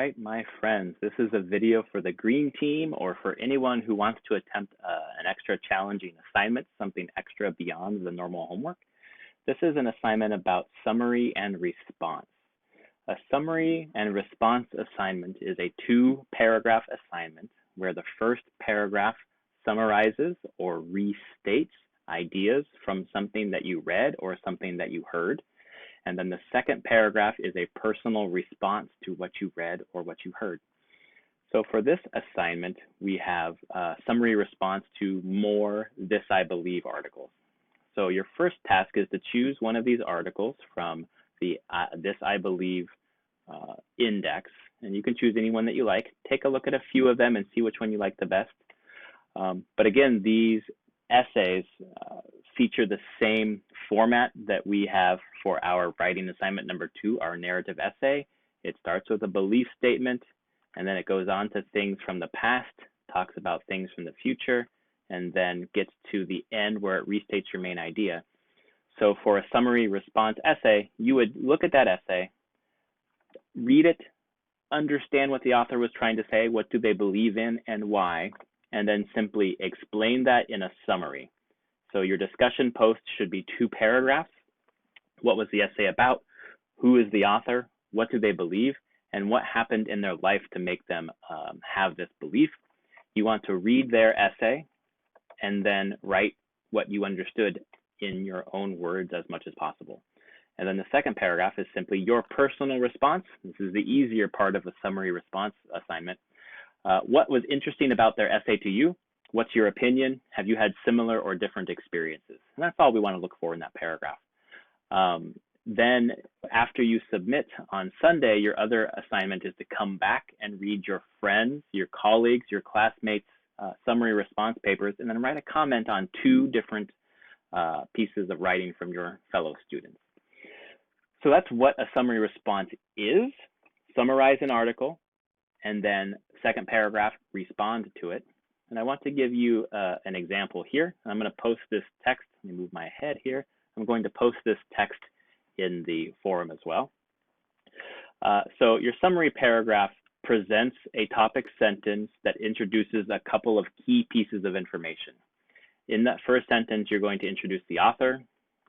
right, my friends, this is a video for the green team or for anyone who wants to attempt an extra challenging assignment, something extra beyond the normal homework. This is an assignment about summary and response. A summary and response assignment is a 2-paragraph assignment where the first paragraph summarizes or restates ideas from something that you read or something that you heard. And then the second paragraph is a personal response to what you read or what you heard. So for this assignment, we have a summary response to more This I Believe articles. So your first task is to choose one of these articles from the This I Believe index, and you can choose any one that you like. Take a look at a few of them and see which one you like the best. But again, these essays feature the same format that we have for our writing assignment number 2, our narrative essay. It starts with a belief statement, and then it goes on to things from the past, talks about things from the future, and then gets to the end where it restates your main idea. So for a summary response essay, you would look at that essay, read it, understand what the author was trying to say, what do they believe in and why, and then simply explain that in a summary. So your discussion post should be 2 paragraphs. What was the essay about? Who is the author? What do they believe? And what happened in their life to make them have this belief? You want to read their essay and then write what you understood in your own words as much as possible. And then the second paragraph is simply your personal response. This is the easier part of a summary response assignment. What was interesting about their essay to you? What's your opinion? Have you had similar or different experiences? And that's all we want to look for in that paragraph. Then after you submit on Sunday, your other assignment is to come back and read your friends, your colleagues, your classmates' summary response papers, and then write a comment on 2 different pieces of writing from your fellow students. So that's what a summary response is. Summarize an article, and then second paragraph, respond to it. And I want to give you an example here. I'm going to post this text. Let me move my head here. I'm going to post this text in the forum as well. So your summary paragraph presents a topic sentence that introduces a couple of key pieces of information. In that first sentence, you're going to introduce the author,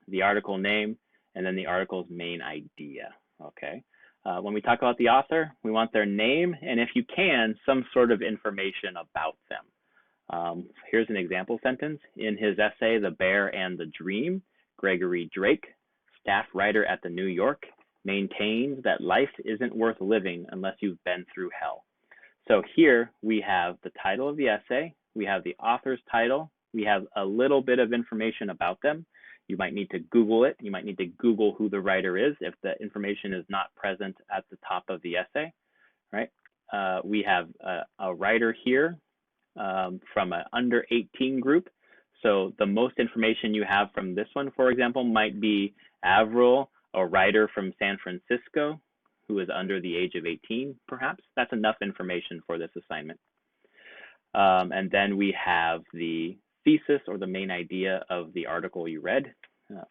the article name, and then the article's main idea, okay? When we talk about the author, we want their name, and if you can, some sort of information about them. Here's an example sentence. In his essay, The Bear and the Dream, Gregory Drake, staff writer at the New York, maintains that life isn't worth living unless you've been through hell. So here we have the title of the essay, we have the author's title, we have a little bit of information about them. You might need to Google it. You might need to Google who the writer is if the information is not present at the top of the essay, right? We have a writer here from an under 18 group. So the most information you have from this one, for example, might be Avril, a writer from San Francisco who is under the age of 18, perhaps. That's enough information for this assignment. And then we have the thesis or the main idea of the article you read.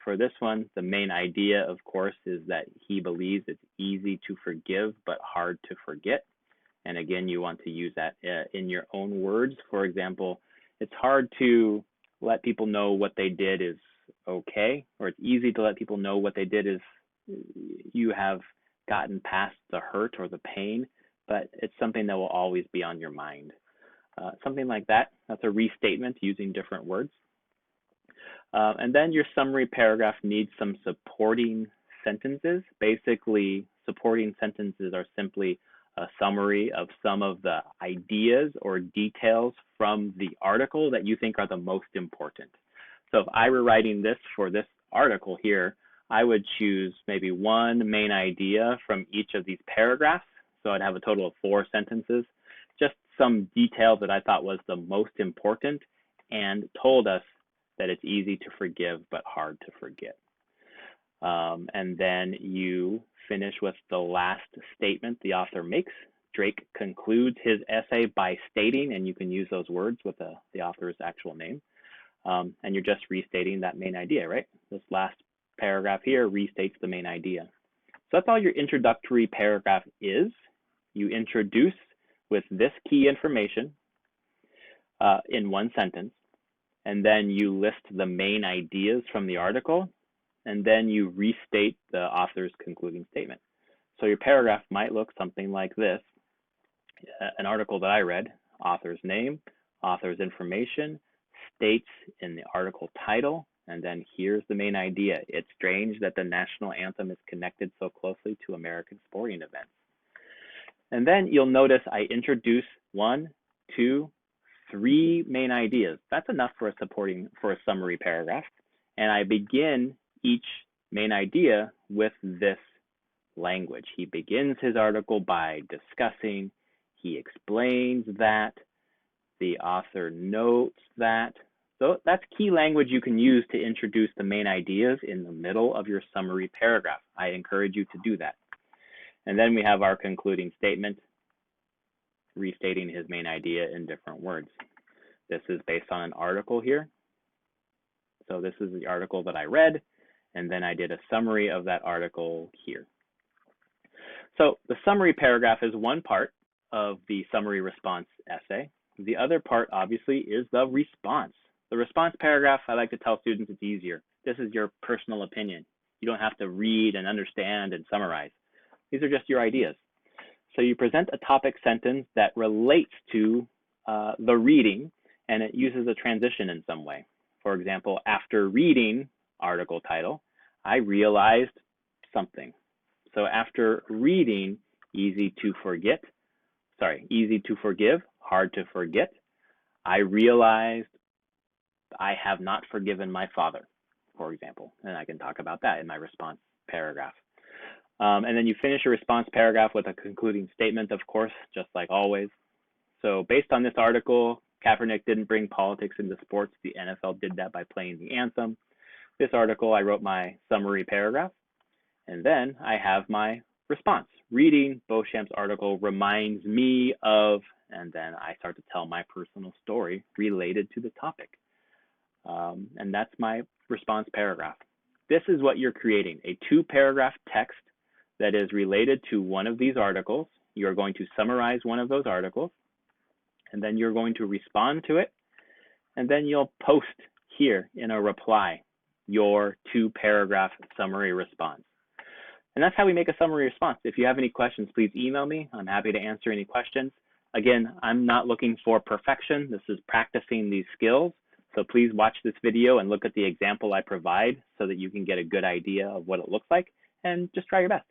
For this one, the main idea, of course, is that he believes it's easy to forgive but hard to forget. And again, you want to use that in your own words. For example, it's hard to let people know what they did is okay, or it's easy to let people know what they did is you have gotten past the hurt or the pain, but it's something that will always be on your mind. Something like that. That's a restatement using different words. And then your summary paragraph needs some supporting sentences. Basically, supporting sentences are simply a summary of some of the ideas or details from the article that you think are the most important. So if I were writing this for this article here, I would choose maybe one main idea from each of these paragraphs. So I'd have a total of 4 sentences, just some detail that I thought was the most important and told us that it's easy to forgive but hard to forget. And then you finish with the last statement the author makes. Drake concludes his essay by stating, and you can use those words with the author's actual name, and you're just restating that main idea, right? This last paragraph here restates the main idea. So that's all your introductory paragraph is. You introduce with this key information in one sentence, and then you list the main ideas from the article, and then you restate the author's concluding statement. So your paragraph might look something like this. An article that I read, author's name, author's information, states in the article title, and then here's the main idea. It's strange that the national anthem is connected so closely to American sporting events. And then you'll notice I introduce 1, 2, 3 main ideas. That's enough for a summary paragraph. And I begin each main idea with this language. He begins his article by discussing, he explains that, the author notes that. So that's key language you can use to introduce the main ideas in the middle of your summary paragraph. I encourage you to do that. And then we have our concluding statement, restating his main idea in different words. This is based on an article here. So this is the article that I read, and then I did a summary of that article here. So the summary paragraph is one part of the summary response essay. The other part, obviously, is the response. The response paragraph, I like to tell students it's easier. This is your personal opinion. You don't have to read and understand and summarize. These are just your ideas. So you present a topic sentence that relates to the reading, and it uses a transition in some way. For example, after reading article title, I realized something. So after reading easy to forgive, hard to forget, I realized I have not forgiven my father, for example, and I can talk about that in my response paragraph. And then you finish your response paragraph with a concluding statement, of course, just like always. So based on this article, Kaepernick didn't bring politics into sports. The NFL did that by playing the anthem. This article, I wrote my summary paragraph, and then I have my response. Reading Beauchamp's article reminds me of, and then I start to tell my personal story related to the topic. And that's my response paragraph. This is what you're creating, a 2-paragraph text that is related to one of these articles. You're going to summarize one of those articles, and then you're going to respond to it, and then you'll post here in a reply your 2-paragraph summary response. And that's how we make a summary response. If you have any questions, please email me. I'm happy to answer any questions. Again, I'm not looking for perfection. This is practicing these skills. So please watch this video and look at the example I provide so that you can get a good idea of what it looks like, and just try your best.